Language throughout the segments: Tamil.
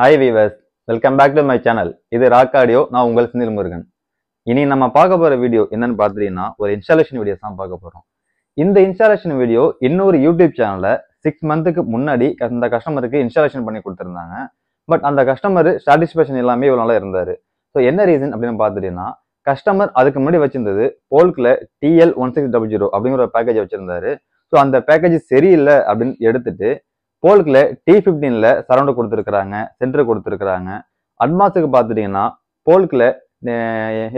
Hi viewers, welcome back to my channel. இது ராக் ஆடியோ. நான் உங்கள் செந்தில் முருகன். இனி நம்ம பார்க்க போற வீடியோ என்னன்னு பார்த்தீங்கன்னா ஒரு இன்ஸ்டாலேஷன் வீடியோஸ் தான் பார்க்க போறோம். இந்த இன்ஸ்டாலேஷன் வீடியோ இன்னொரு யூடியூப் சேனல்ல 6 மந்த்துக்கு முன்னாடி அந்த கஸ்டமருக்கு இன்ஸ்டாலேஷன் பண்ணி கொடுத்துருந்தாங்க. பட் அந்த கஸ்டமர் சாட்டிஸ்ஃபேக்ஷன் எல்லாமே இவ்வளோ நாளாக இருந்தாரு. ஸோ என்ன ரீசன் அப்படின்னு பார்த்துட்டீங்கன்னா கஸ்டமர் அதுக்கு முன்னாடி வச்சிருந்தது போல்க்ல TL1600 அப்படிங்கிற ஒரு பேக்கேஜ் வச்சிருந்தாரு. ஸோ அந்த பேக்கேஜ் சரியில்லை அப்படின்னு எடுத்துட்டு போல்க்ல T15ல சரௌண்ட் கொடுத்துருக்காங்க, சென்டர் கொடுத்துருக்காங்க. அட்மாஸுக்கு பார்த்துட்டீங்கன்னா போல்க்ல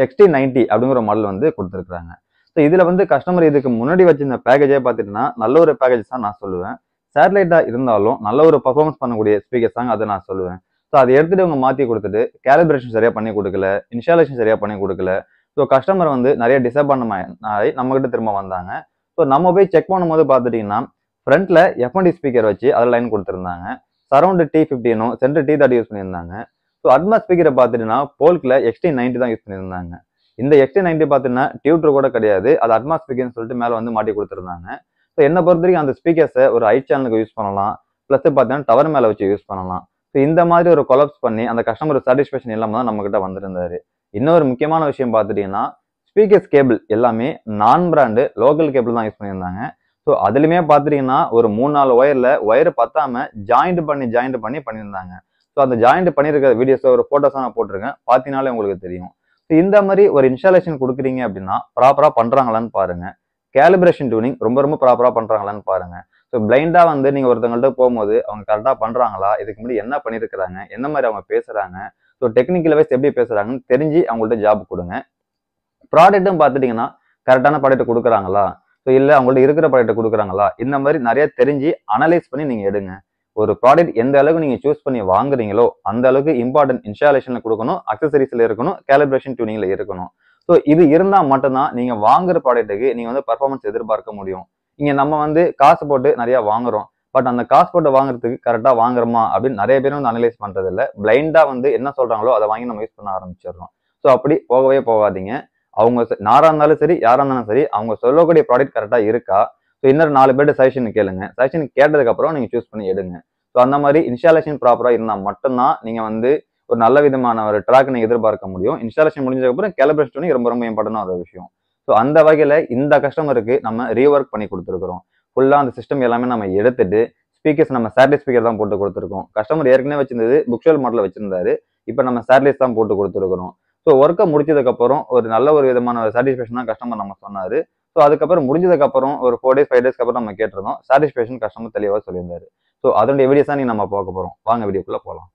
XT90 அப்படிங்கிற மாடல் வந்து கொடுத்துருக்காங்க. ஸோ இதுல வந்து கஸ்டமர் இதுக்கு முன்னாடி வச்சிருந்த பேக்கேஜே பார்த்துட்டீங்கன்னா நல்ல ஒரு பேக்கேஜ் தான் நான் சொல்லுவேன். சேட்டலைட்டா இருந்தாலும் நல்ல ஒரு பர்ஃபார்மன்ஸ் பண்ணக்கூடிய ஸ்பீக்கர்ஸ் தாங்க அதை நான் சொல்லுவேன். ஸோ அதை எடுத்துட்டு அவங்க மாற்றி கொடுத்துட்டு கேலிபிரேஷன் சரியா பண்ணி கொடுக்கல, இன்ஸ்டாலேஷன் சரியா பண்ணி கொடுக்கல. ஸோ கஸ்டமர் வந்து நிறைய டிசப்பாயின்மெண்ட் ஆகி நம்ம கிட்ட திரும்ப வந்தாங்க. ஸோ நம்ம போய் செக் பண்ணும்போது பார்த்துட்டீங்கன்னா ஃப்ரண்ட்ல FND ஸ்பீக்கர் வச்சு அதில் லைன் கொடுத்துருந்தாங்க. Surround T15 centre T30 use பண்ணியிருந்தாங்க. ஸோ அட்மாஸ் ஸ்பீக்கரை பார்த்துட்டீங்கன்னா போல்க்ல XT90 தான் யூஸ் பண்ணியிருந்தாங்க. இந்த XT90 பார்த்தீங்கன்னா டியூட்டர் கூட கிடையாது, அது அட்மாஸ் ஸ்பீக்கர்னு சொல்லிட்டு மேலே வந்து மாட்டி கொடுத்துருந்தாங்க. ஸோ என்னை பொறுத்த வரைக்கும் அந்த ஸ்பீக்கர்ஸை ஒரு ஐ சேனலுக்கு யூஸ் பண்ணலாம், ப்ளஸ் பார்த்தீங்கன்னா டவர் மேலே வச்சு யூஸ் பண்ணலாம். ஸோ இந்த மாதிரி ஒரு கொலாப்ஸ் பண்ணி அந்த கஸ்டமர் சாட்டிஸ்ஃபேக்ஷன் இல்லாமல் தான் நம்ம கிட்ட வந்திருந்தாரு. இன்னொரு முக்கியமான விஷயம் பார்த்துட்டீங்கன்னா ஸ்பீக்கர்ஸ் கேபிள் எல்லாமே நான் பிராண்டு லோக்கல் கேபிள் தான் யூஸ் பண்ணியிருந்தாங்க. ஸோ அதுலையுமே பார்த்துட்டீங்கன்னா ஒரு 3-4 ஒயர் பத்தாம ஜாயிண்ட் பண்ணி பண்ணியிருந்தாங்க. ஸோ அந்த ஜாயிண்ட் பண்ணியிருக்கிற வீடியோஸ் ஒரு ஃபோட்டோஸாக நான் போட்டிருக்கேன், பார்த்தீங்கனாலே உங்களுக்கு தெரியும். ஸோ இந்த மாதிரி ஒரு இன்ஸ்டாலேஷன் கொடுக்குறீங்க அப்படின்னா ப்ராப்பராக பண்ணுறாங்களான்னு பாருங்க. கேலிபிரேஷன் டியூனிங் ரொம்ப ப்ராப்பராக பண்ணுறாங்களான்னு பாருங்க. ஸோ பிளைண்டா வந்து நீங்கள் ஒருத்தவங்கள்ட்ட போகும்போது அவங்க கரெக்டாக பண்ணுறாங்களா, இதுக்கு முன்னாடி என்ன பண்ணியிருக்கிறாங்க, என்ன மாதிரி அவங்க பேசுகிறாங்க, ஸோ டெக்னிக்கல் வைஸ் எப்படி பேசுகிறாங்கன்னு தெரிஞ்சு அவங்கள்ட்ட ஜாப் கொடுங்க. ப்ராடக்ட்டும் பார்த்துட்டிங்கன்னா கரெக்டான ப்ராடக்ட் கொடுக்குறாங்களா, ஸோ இல்லை அவங்கள்ட்ட இருக்கிற ப்ராடக்ட் கொடுக்குறாங்களா, இந்த மாதிரி நிறைய தெரிஞ்சு அனலைஸ் பண்ணி நீங்கள் எடுங்க. ஒரு ப்ராடக்ட் எந்த அளவுக்கு நீங்கள் சூஸ் பண்ணி வாங்குறீங்களோ அந்த அளவுக்கு இம்பார்ட்டன்ட் இன்ஸ்டாலேஷனில் கொடுக்கணும், அக்சசரிஸில் இருக்கணும், கேலிபிரேஷன் டியூனிங்கில் இருக்கணும். ஸோ இது இருந்தால் மட்டும்தான் நீங்கள் வாங்குற ப்ராடக்ட்டுக்கு நீங்கள் வந்து பர்ஃபார்மன்ஸ் எதிர்பார்க்க முடியும். இங்கே நம்ம வந்து காசு போட்டு நிறையா வாங்குறோம், பட் அந்த காசு போட்டு வாங்குறதுக்கு கரெக்டாக வாங்குறோமா அப்படின்னு நிறைய பேர் வந்து அனலைஸ் பண்ணுறது இல்லை. பிளைண்டாக வந்து என்ன சொல்கிறாங்களோ அதை வாங்கி நம்ம யூஸ் பண்ண ஆரம்பிச்சிடுறோம். ஸோ அப்படி போகவே போகாதீங்க. அவங்க நாராக இருந்தாலும் சரி, யாராக இருந்தாலும் சரி, அவங்க சொல்லக்கூடிய ப்ராடக்ட் கரெக்டாக இருக்கா, ஸோ இன்னொரு 4 பேர்ட்டு சஜஷன் கேளுங்க. சஜஷன் கேட்டதுக்கப்புறம் நீங்கள் சூஸ் பண்ணி எடுங்க. ஸோ அந்த மாதிரி இன்ஸ்டாலேஷன் ப்ராப்பராக இருந்தால் மட்டும்தான் நீங்கள் வந்து ஒரு நல்ல விதமான ஒரு ட்ராக் நீங்கள் எதிர்பார்க்க முடியும். இன்ஸ்டாலேஷன் முடிஞ்சதுக்கப்புறம் கேலிபிரேஷன் ரொம்ப இம்பார்ட்டன்டான ஒரு விஷயம். ஸோ அந்த வகையில் இந்த கஸ்டமருக்கு நம்ம ரீஒர்க் பண்ணி கொடுத்துருக்குறோம். ஃபுல்லாக அந்த சிஸ்டம் எல்லாமே நம்ம எடுத்துட்டு ஸ்பீக்கர்ஸ் நம்ம சேட்டலைட் ஸ்பீக்கர் தான் போட்டு கொடுத்துருக்கோம். கஸ்டமர் ஏற்கனவே வச்சிருந்தது புக்ஷெல் மாடலில் வச்சிருந்தாரு, இப்போ நம்ம சேட்டலைட் தான் போட்டு கொடுத்துருக்குறோம். ஸோ ஒர்க்கை முடிச்சதுக்கப்புறம் ஒரு நல்ல ஒரு விதமான ஒரு சாட்டிஸ்ஃபேக்ஷன் தான் கஸ்டமர் நம்ம சொன்னார். ஸோ அதுக்கப்புறம் முடிஞ்சதுக்கப்புறம் ஒரு 4 days 5 daysக்கு அப்புறம் நம்ம கேட்டிருந்தோம். சாட்டிஸ்ஃபேக்ஷன் கஸ்டமர் தெளிவாக சொல்லியிருந்தாரு. ஸோ அதனுடைய வீடியோஸ் தான் நம்ம பார்க்க போகிறோம். வாங்க வீடியோக்குள்ளே போகலாம்.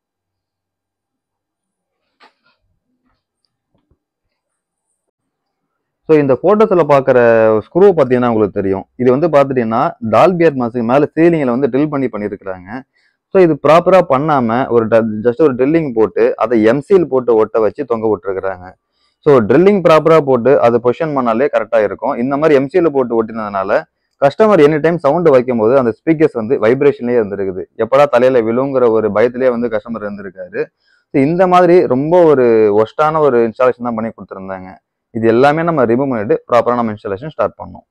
ஸோ இந்த ஃபோட்டோஸில் பார்க்குற ஸ்க்ரூ பார்த்தீங்கன்னா உங்களுக்கு தெரியும். இது வந்து பார்த்துட்டீங்கன்னா டால்பி அட்மாஸுக்கு மேலே சீலிங்கில் வந்து ட்ரில் பண்ணியிருக்கிறாங்க. ஸோ இது ப்ராப்பராக பண்ணாமல் ஒரு ஜஸ்ட் ஒரு ட்ரில்லிங் போட்டு அதை எம்சியில் போட்டு ஒட்ட வச்சு தொங்க விட்டுருக்குறாங்க. ஸோ ட்ரில்லிங் ப்ராப்பராக போட்டு அதை பொசிஷன் பண்ணாலே கரெக்டாக இருக்கும். இந்த மாதிரி எம்சியில் போட்டு ஒட்டினதுனால கஸ்டமர் எனி டைம் சவுண்டு வைக்கும் போது அந்த ஸ்பீக்கர்ஸ் வந்து வைப்ரேஷன்லேயே இருந்திருக்குது. எப்படா தலையில விழுங்குற ஒரு பயத்திலே வந்து கஸ்டமர் இருந்திருக்காரு. ஸோ இந்த மாதிரி ரொம்ப ஒரு ஒஸ்டான ஒரு இன்ஸ்டாலேஷன் தான் பண்ணி கொடுத்துருந்தாங்க. இது எல்லாமே நம்ம ரிமூவ் பண்ணிட்டு ப்ராப்பராக நம்ம இன்ஸ்டாலேஷன் ஸ்டார்ட் பண்ணோம்.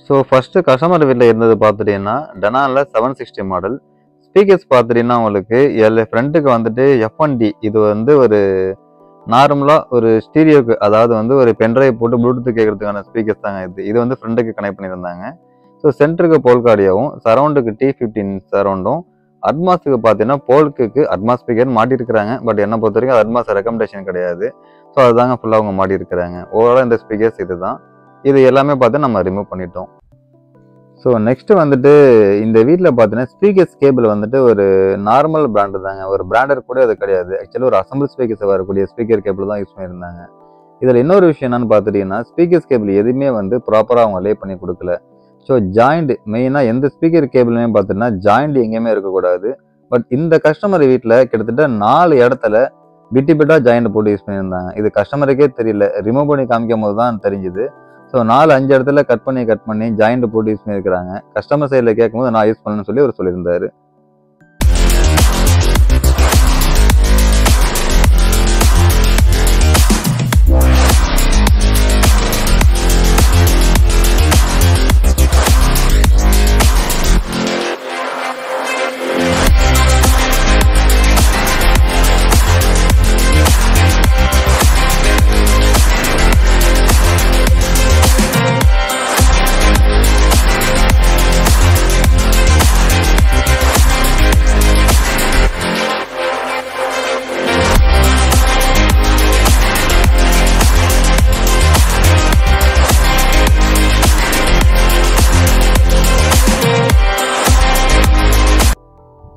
ஸோ ஃபர்ஸ்ட் கஸ்டமர் வீட்டில் இருந்தது பார்த்துட்டீங்கன்னா டெனானில் 760 மாடல் ஸ்பீக்கர்ஸ் பார்த்துட்டீங்கன்னா உங்களுக்கு ஃப்ரண்ட்டுக்கு வந்துட்டு FND, இது வந்து ஒரு நார்மலாக ஒரு ஸ்டீரியோக்கு, அதாவது வந்து ஒரு பென்ட்ரைவ் போட்டு ப்ளூடூத் கேட்கறதுக்கான ஸ்பீக்கர்ஸ் தாங்க இது வந்து ஃப்ரண்ட்டுக்கு கனெக்ட் பண்ணியிருந்தாங்க. ஸோ சென்டருக்கு போல்காடியாவும், சரௌண்டுக்கு T15 சரௌண்டும், அட்மாஸுக்கு பார்த்தீங்கன்னா போல்க்கு அட்மாஸ் ஸ்பீக்கர் மாட்டியிருக்கிறாங்க. பட் என்னை பொறுத்த வரைக்கும் அட்மாஸ் ரெக்கமெண்டேஷன் கிடையாது. ஸோ அதுதாங்க ஃபுல்லாக அவங்க மாட்டியிருக்கிறாங்க. ஓவரால் இந்த ஸ்பீக்கர்ஸ் இதுதான். இது எல்லாமே பார்த்து நம்ம ரிமூவ் பண்ணிட்டோம். ஸோ நெக்ஸ்ட்டு வந்துட்டு இந்த வீட்டில் பார்த்தீங்கன்னா ஸ்பீக்கர்ஸ் கேபிள் வந்துட்டு ஒரு நார்மல் பிராண்டு தாங்க, ஒரு பிராண்டர் கூட அது கிடையாது. ஆக்சுவலி ஒரு அசம்பிள் ஸ்பீக்கர்ஸ் வரக்கூடிய ஸ்பீக்கர் கேபிள் தான் யூஸ் பண்ணியிருந்தாங்க. இதில் இன்னொரு விஷயம் என்னன்னு பார்த்துட்டிங்கன்னா ஸ்பீக்கர்ஸ் கேபிள் எதுவுமே வந்து ப்ராப்பராக அவங்க லே பண்ணி கொடுக்கல. ஸோ ஜாயிண்ட் மெயினாக எந்த ஸ்பீக்கர் கேபிளுமே பார்த்தீங்கன்னா ஜாயிண்ட் எங்கேயுமே இருக்கக்கூடாது. பட் இந்த கஸ்டமர் வீட்டில் கிட்டத்தட்ட 4 இடத்துல பிட்டாக ஜாயிண்ட் போட்டு யூஸ் பண்ணியிருந்தாங்க. இது கஸ்டமருக்கே தெரியல, ரிமூவ் பண்ணி காமிக்கும் போது தான் தெரிஞ்சுது. ஸோ 4-5 இடத்துல கட் பண்ணி ஜாயிண்ட் போட்டு யூஸ் பண்ணியிருக்கிறாங்க. கஸ்டமர் சைடில் கேட்கும்போது நான் யூஸ் பண்ணணும்னு சொல்லி அவர் சொல்லியிருந்தாரு.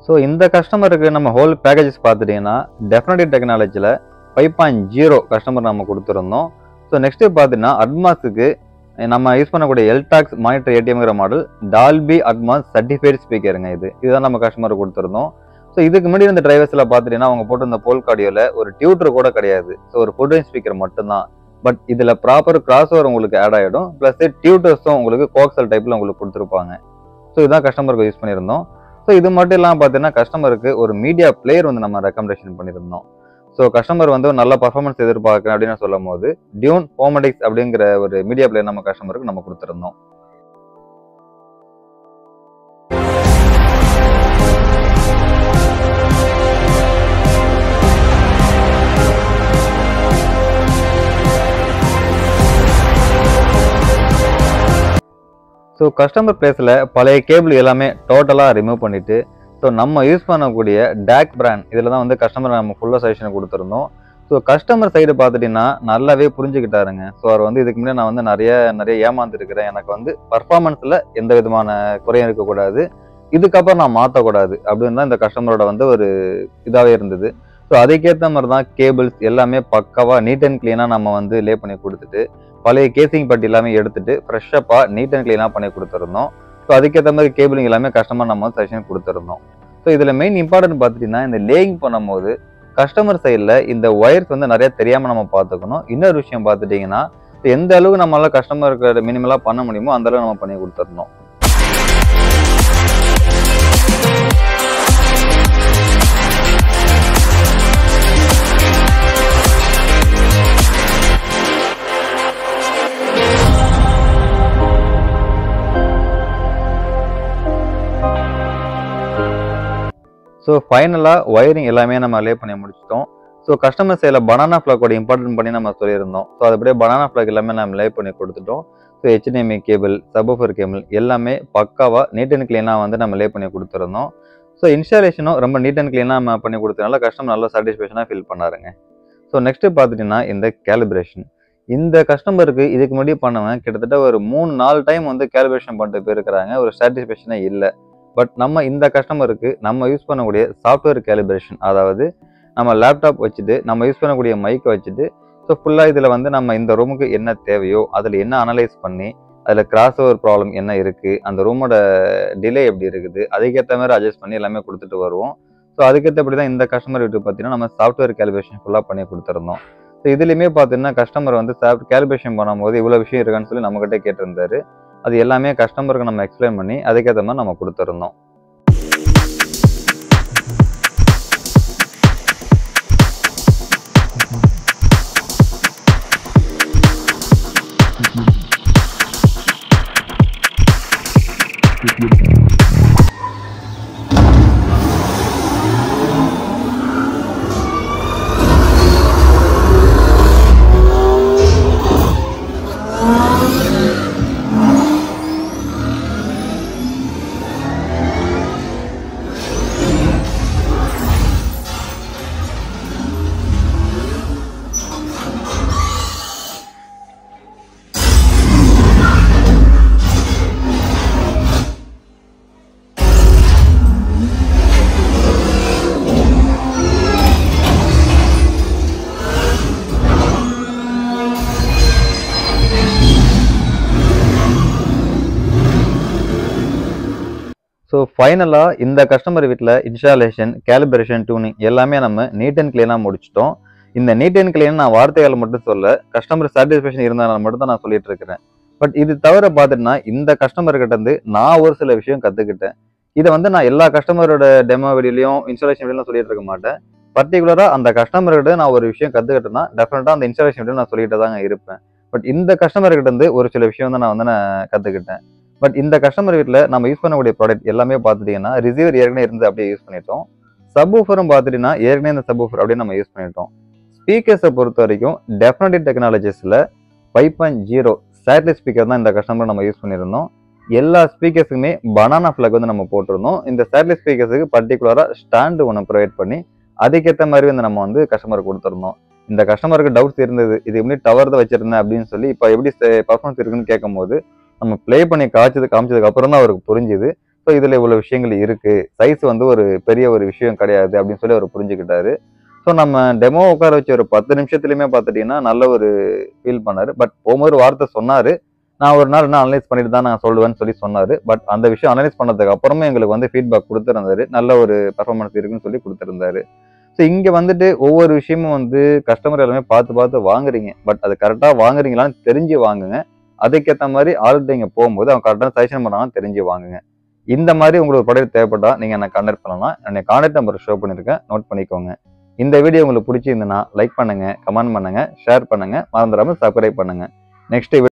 ஸோ இந்த கஸ்டமருக்கு நம்ம ஹோல் பேக்கேஜஸ் பார்த்துட்டிங்கன்னா டெஃபினட்டிவ் டெக்னாலஜியில் 5.0 கஸ்டமர் நம்ம கொடுத்துருந்தோம். ஸோ நெக்ஸ்ட்டு பார்த்தீங்கன்னா அட்மாஸுக்கு நம்ம யூஸ் பண்ணக்கூடிய எல்டாக்ஸ் மானிட்டர் ஏடிஎம்ங்கிற மாடல் டால்பி அட்மாஸ் சர்டிஃபைட் ஸ்பீக்கருங்க. இதுதான் நம்ம கஸ்டமருக்கு கொடுத்துருந்தோம். ஸோ இதுக்கு முன்னாடி இந்த டிரைவர்ஸில் பார்த்துட்டிங்கன்னா அவங்க போட்டு இந்த போல் கார்டியோவில் ஒரு டியூட்டர் கூட கிடையாது. ஸோ ஒரு ஃபுல் ரேஞ்ச் ஸ்பீக்கர் மட்டும்தான். பட் இதில் ப்ராப்பர் கிராஸ் ஓவர் உங்களுக்கு ஆட் ஆகிடும். ப்ளஸ் டியூட்டர்ஸும் உங்களுக்கு கோக்சல் டைப்பில் உங்களுக்கு கொடுத்துருப்பாங்க. ஸோ இதுதான் கஸ்டமருக்கு யூஸ் பண்ணியிருந்தோம். ஸோ இது மட்டும் இல்லாமல் பார்த்தீங்கன்னா கஸ்டமருக்கு ஒரு மீடியா பிளேயர் வந்து நம்ம ரெக்கமெண்டேஷன் பண்ணியிருந்தோம். ஸோ கஸ்டமர் வந்து ஒரு நல்ல பர்ஃபார்மன்ஸ் எதிர்பார்க்குறேன் அப்படின்னு சொல்லும் போது டியூன் ஹோமடிக்ஸ் அப்படிங்கிற ஒரு மீடியா பிளேயர் நம்ம கஸ்டமருக்கு நம்ம கொடுத்துருந்தோம். ஸோ கஸ்டமர் பிளேஸில் பழைய கேபிள் எல்லாமே டோட்டலாக ரிமூவ் பண்ணிவிட்டு ஸோ நம்ம யூஸ் பண்ணக்கூடிய டேக் பிராண்ட் இதில் தான் வந்து கஸ்டமர் நம்ம ஃபுல்லாக சஜஷன் கொடுத்துருந்தோம். ஸோ கஸ்டமர் சைடு பார்த்துட்டிங்கன்னா நல்லாவே புரிஞ்சுக்கிட்டாருங்க. ஸோ அவர் வந்து இதுக்கு முன்னாடி நான் வந்து நிறைய ஏமாந்துருக்கிறேன், எனக்கு வந்து பர்ஃபார்மன்ஸில் எந்த விதமான குறையும் இருக்கக்கூடாது, இதுக்கப்புறம் நான் மாற்றக்கூடாது அப்படின்னு தான் இந்த கஸ்டமரோட வந்து ஒரு இதாகவே இருந்தது. ஸோ அதுக்கேற்ற மாதிரி தான் கேபிள்ஸ் எல்லாமே பக்காவாக நீட் அண்ட் க்ளீனாக நம்ம வந்து லே பண்ணி கொடுத்துட்டு பழைய கேசிங் பட்டி எல்லாமே எடுத்துட்டு ஃப்ரெஷ்ஷப்பாக நீட் அண்ட் க்ளீனாக பண்ணி கொடுத்துருந்தோம். ஸோ அதுக்கேற்ற மாதிரி கேபிளிங் எல்லாமே கஸ்டமர் நம்ம சஜஷன் கொடுத்துருந்தோம். ஸோ இதில் மெயின் இம்பார்ட்டன்ட் பார்த்துட்டிங்கன்னா இந்த லேயிங் பண்ணும்போது கஸ்டமர் சைடில் இந்த ஒயர்ஸ் வந்து நிறைய தெரியாமல் நம்ம பார்த்துக்கணும். இன்னொரு விஷயம் பார்த்துட்டிங்கன்னா எந்த அளவுக்கு நம்மளால் கஸ்டமருக்கு மினிமலாக பண்ண முடியுமோ அந்த அளவுக்கு நம்ம பண்ணி கொடுத்துடணும். ஸோ ஃபைனலாக ஒயரிங் எல்லாமே நம்ம லே பண்ணி முடிச்சிட்டோம். ஸோ கஸ்டமர் சைடில் பனானா ஃப்ளாக்கோட இம்பார்ட்டன்ட் பண்ணி நம்ம சொல்லியிருந்தோம். ஸோ அதுபடியே பனானா ஃப்ளாக் எல்லாமே நம்ம லே பண்ணி கொடுத்துட்டோம். So HDMI cable, subwoofer cable எல்லாமே பக்காவாக நீட் அண்ட் க்ளீனாக வந்து நம்ம லே பண்ணி கொடுத்துருந்தோம். ஸோ இன்ஸ்டாலேஷனும் ரொம்ப நீட் அண்ட் க்ளீனாக நம்ம பண்ணி கொடுத்தனால கஸ்டமர் நல்லா சாட்டிஸ்ஃபேக்ஷனாக ஃபீல் பண்ணாருங்க. ஸோ நெக்ஸ்ட்டு பார்த்துட்டிங்கன்னா இந்த கேலிப்ரேஷன். இந்த கஸ்டமருக்கு இதுக்கு முன்னாடி பண்ணவன் கிட்டத்தட்ட ஒரு 3-4 டைம் வந்து கேலிப்ரேஷன் பண்ணிட்டு போயிருக்கிறாங்க, ஒரு சாட்டிஸ்ஃபேக்ஷனே இல்லை. பட் நம்ம இந்த கஸ்டமருக்கு நம்ம யூஸ் பண்ணக்கூடிய சாஃப்ட்வேர் கேலிப்ரேஷன், அதாவது நம்ம லேப்டாப் வச்சுட்டு நம்ம யூஸ் பண்ணக்கூடிய மைக்கை வச்சுட்டு ஸோ ஃபுல்லாக இதில் வந்து நம்ம இந்த ரூமுக்கு என்ன தேவையோ அதில் என்ன அனலைஸ் பண்ணி அதில் கிராஸ் ஓவர் ப்ராப்ளம் என்ன இருக்குது, அந்த ரூமோட டிலே எப்படி இருக்குது, அதுக்கேற்ற மாதிரி அட்ஜஸ்ட் பண்ணி எல்லாமே கொடுத்துட்டு வருவோம். ஸோ அதுக்கேற்றபடி தான் இந்த கஸ்டமர் வீட்டுக்கு பார்த்தீங்கன்னா நம்ம சாஃப்ட்வேர் கேலிப்ரேஷன் ஃபுல்லாக பண்ணி கொடுத்துருந்தோம். ஸோ இதுலேயுமே பார்த்தீங்கன்னா கஸ்டமர் வந்து கேலிப்ரேஷன் பண்ணும்போது இவ்வளோ விஷயம் இருக்கான்னு சொல்லி நம்மகிட்ட கேட்டிருந்தாரு. அது எல்லாமே கஸ்டமருக்கு நம்ம எக்ஸ்பிளைன் பண்ணி அதுக்கேற்ற மாதிரி நம்ம கொடுத்துருந்தோம். ஸோ ஃபைனலாக இந்த கஸ்டமர் வீட்டில் இன்ஸ்டாலேஷன், கேலிப்ரேஷன், டியூனிங் எல்லாமே நம்ம நீட் அண்ட் க்ளீனாக முடிச்சிட்டோம். இந்த நீட் அண்ட் க்ளீன் நான் வார்த்தைகளை மட்டும் சொல்ல, கஸ்டமர் சாட்டிஸ்ஃபேக்ஷன் இருந்தாலும் மட்டும் தான் நான் சொல்லிட்டு இருக்கிறேன். பட் இது தவிர பார்த்துட்டுனா இந்த கஸ்டமர்கிட்ட இருந்து நான் ஒரு சில விஷயம் கற்றுக்கிட்டேன். இதை வந்து நான் எல்லா கஸ்டமரோட டெமோ வீடியோலையும் இன்ஸ்டாலேஷன் வீடியோலாம் சொல்லிட்டு இருக்க மாட்டேன். பர்டிகுலராக அந்த கஸ்டமர்கிட்ட நான் ஒரு விஷயம் கற்றுக்கிட்டேன்னா டெஃபினட்டாக அந்த இன்ஸ்டாலேஷன் வீடியோ நான் சொல்லிட்டு தாங்க இருப்பேன். பட் இந்த கஸ்டமர்கிட்ட இருந்து ஒரு சில விஷயம் தான் நான் கற்றுக்கிட்டேன். பட் இந்த கஸ்டமர் வீட்டில் நம்ம யூஸ் பண்ணக்கூடிய ப்ராடக்ட் எல்லாமே பார்த்துட்டிங்கன்னா ரிசீவர் ஏற்கனவே இருந்து அப்படியே யூஸ் பண்ணிட்டோம். சப்வூஃபரும் பார்த்துட்டிங்கன்னா ஏற்கனவே இந்த சப்வூஃபர் அப்படியே நம்ம யூஸ் பண்ணிட்டோம். ஸ்பீக்கர்ஸை பொறுத்த வரைக்கும் டெஃபினட்டிவ் டெக்னாலஜிஸில் 5.0 சேட்டலைட் ஸ்பீக்கர் தான் இந்த கஸ்டமர் நம்ம யூஸ் பண்ணியிருந்தோம். எல்லா ஸ்பீக்கர்ஸுக்குமே பனானா ஃப்ளாக் வந்து நம்ம போட்டிருந்தோம். இந்த சேட்டலைட் ஸ்பீக்கர்ஸுக்கு பர்டிகுலராக ஸ்டாண்டு ஒன்று ப்ரொவைட் பண்ணி அதுக்கேற்ற மாதிரி வந்து நம்ம வந்து கஸ்டமருக்கு கொடுத்துருந்தோம். இந்த கஸ்டமருக்கு டவுட்ஸ் இருந்தது, இது எப்படி டவர் தான் வச்சிருந்தேன் அப்படின்னு சொல்லி இப்போ எப்படி பர்ஃபார்மன்ஸ் இருக்குன்னு கேட்கும்போது நம்ம ப்ளே பண்ணி காமிச்சதுக்கு அப்புறம் தான் அவருக்கு புரிஞ்சுது. ஸோ இதில் இவ்வளோ விஷயங்கள் இருக்குது, சைஸ் வந்து ஒரு பெரிய ஒரு விஷயம் கிடையாது அப்படின்னு சொல்லி அவர் புரிஞ்சுக்கிட்டாரு. ஸோ நம்ம டெமோ உட்கார வச்சு ஒரு 10 நிமிஷத்துலையுமே பார்த்துட்டிங்கன்னா நல்ல ஒரு ஃபீல் பண்ணார். பட் போகும்போது ஒரு வார்த்தை சொன்னார், நான் ஒரு நாள் என்ன அனலைஸ் பண்ணிட்டு தான் நான் சொல்லுவேன்னு சொல்லி சொன்னார். பட் அந்த விஷயம் அனலைஸ் பண்ணதுக்கு அப்புறமே எங்களுக்கு வந்து ஃபீட்பேக் கொடுத்துருந்தாரு, நல்ல ஒரு பெர்ஃபார்மன்ஸ் இருக்குன்னு சொல்லி கொடுத்துருந்தாரு. ஸோ இங்கே வந்துட்டு ஒவ்வொரு விஷயமும் வந்து கஸ்டமர் எல்லாமே பார்த்து பார்த்து வாங்குறீங்க. பட் அது கரெக்டாக வாங்குறீங்களான்னு தெரிஞ்சு வாங்குங்க. அதுக்கேற்ற மாதிரி ஆள்கிட்ட இங்கே போகும்போது அவங்க கரெக்டான சஜஷன் பண்ணாங்கன்னு தெரிஞ்சு வாங்குங்க. இந்த மாதிரி உங்களுக்கு ப்ராடக்ட் தேவைப்பட்டா நீங்கள் என்ன கான்டாக்ட் பண்ணலாம். என்னுடைய கான்டாக்ட் நம்பர் ஷோ பண்ணியிருக்கேன், நோட் பண்ணிக்கோங்க. இந்த வீடியோ உங்களுக்கு பிடிச்சிருந்ததுன்னா லைக் பண்ணுங்க, கமெண்ட் பண்ணுங்க, ஷேர் பண்ணுங்க, மறந்துடாம சப்ஸ்கிரைப் பண்ணுங்க. நெக்ஸ்ட்